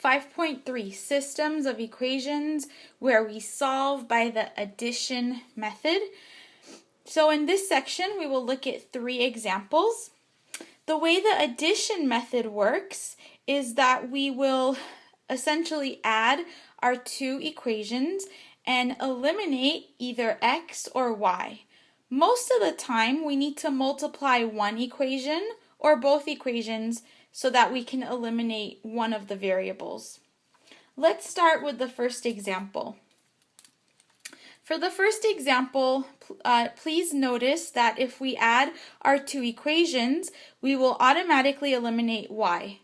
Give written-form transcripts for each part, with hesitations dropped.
5.3 Systems of Equations, where we solve by the addition method. So in this section, we will look at 3 examples. The way the addition method works is that we will essentially add our 2 equations and eliminate either x or y. Most of the time, we need to multiply one equation or both equations so that we can eliminate one of the variables. Let's start with the first example. For the first example, please notice that if we add our 2 equations, we will automatically eliminate y.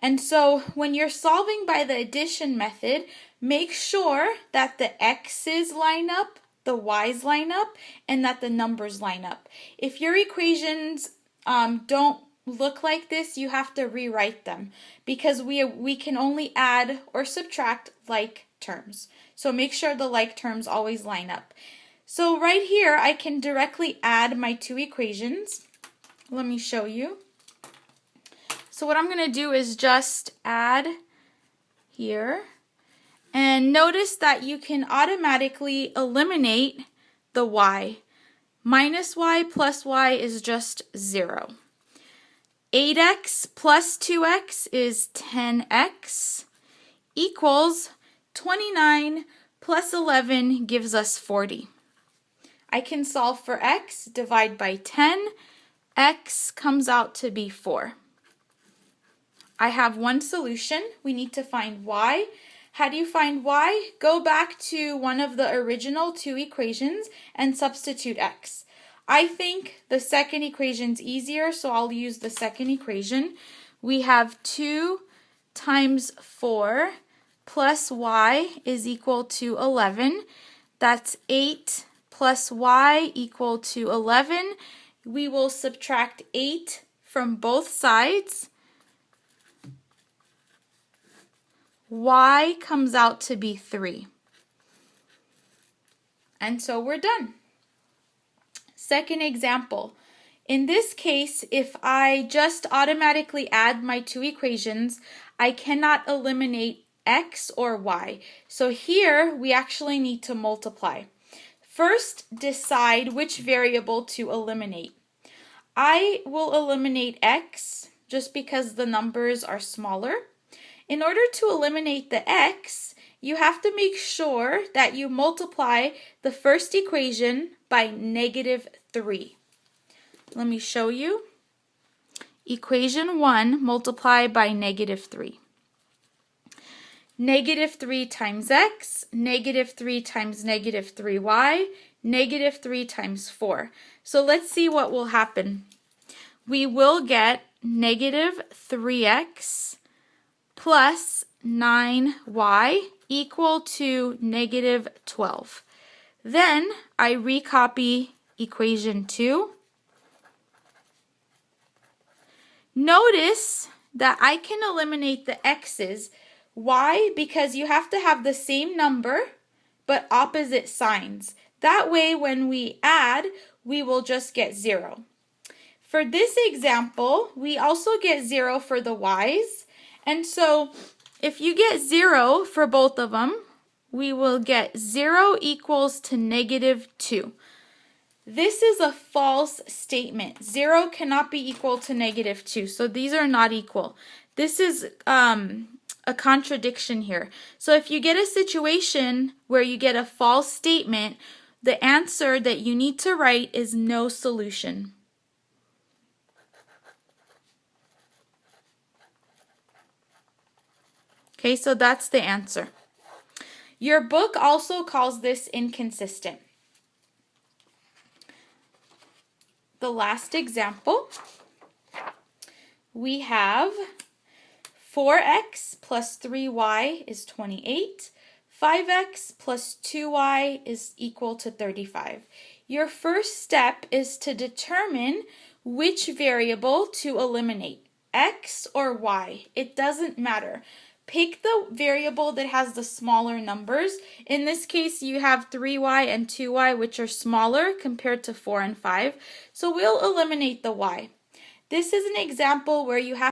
And so when you're solving by the addition method, make sure that the x's line up, the y's line up, and that the numbers line up. If your equations don't look like this, you have to rewrite them because we can only add or subtract like terms. So make sure the like terms always line up. So right here, I can directly add my 2 equations. Let me show you. So what I'm going to do is just add here. And notice that you can automatically eliminate the y. Minus y plus y is just 0. 8x plus 2x is 10x equals 29 plus 11 gives us 40. I can solve for x, divide by 10. X comes out to be 4. I have one solution. We need to find y. How do you find y? Go back to one of the original 2 equations and substitute x. I think the second equation's easier, so I'll use the second equation. We have 2 times 4 plus y is equal to 11. That's 8 plus y equal to 11. We will subtract 8 from both sides. Y comes out to be 3. And so we're done. Second example. In this case, if I just automatically add my 2 equations, I cannot eliminate x or y. So here we actually need to multiply. First, decide which variable to eliminate. I will eliminate x just because the numbers are smaller. In order to eliminate the x, you have to make sure that you multiply the first equation by -3. Let me show you. Equation 1 multiply by -3. -3 times x, -3 times -3y, -3 times 4. So let's see what will happen. We will get -3x plus 9y equal to -12. Then I recopy equation 2. Notice that I can eliminate the x's. Why? Because you have to have the same number but opposite signs. That way when we add, we will just get 0. For this example, we also get 0 for the y's. And so if you get 0 for both of them, we will get 0 equals to -2. This is a false statement. 0 cannot be equal to -2. So these are not equal. This is a contradiction here. So if you get a situation where you get a false statement, the answer that you need to write is no solution. Okay, so that's the answer. Your book also calls this inconsistent. The last example, we have 4x plus 3y is 28. 5x plus 2y is equal to 35. Your first step is to determine which variable to eliminate, x or y. It doesn't matter. Pick the variable that has the smaller numbers. In this case, you have 3y and 2y, which are smaller compared to 4 and 5. So we'll eliminate the y. This is an example where you have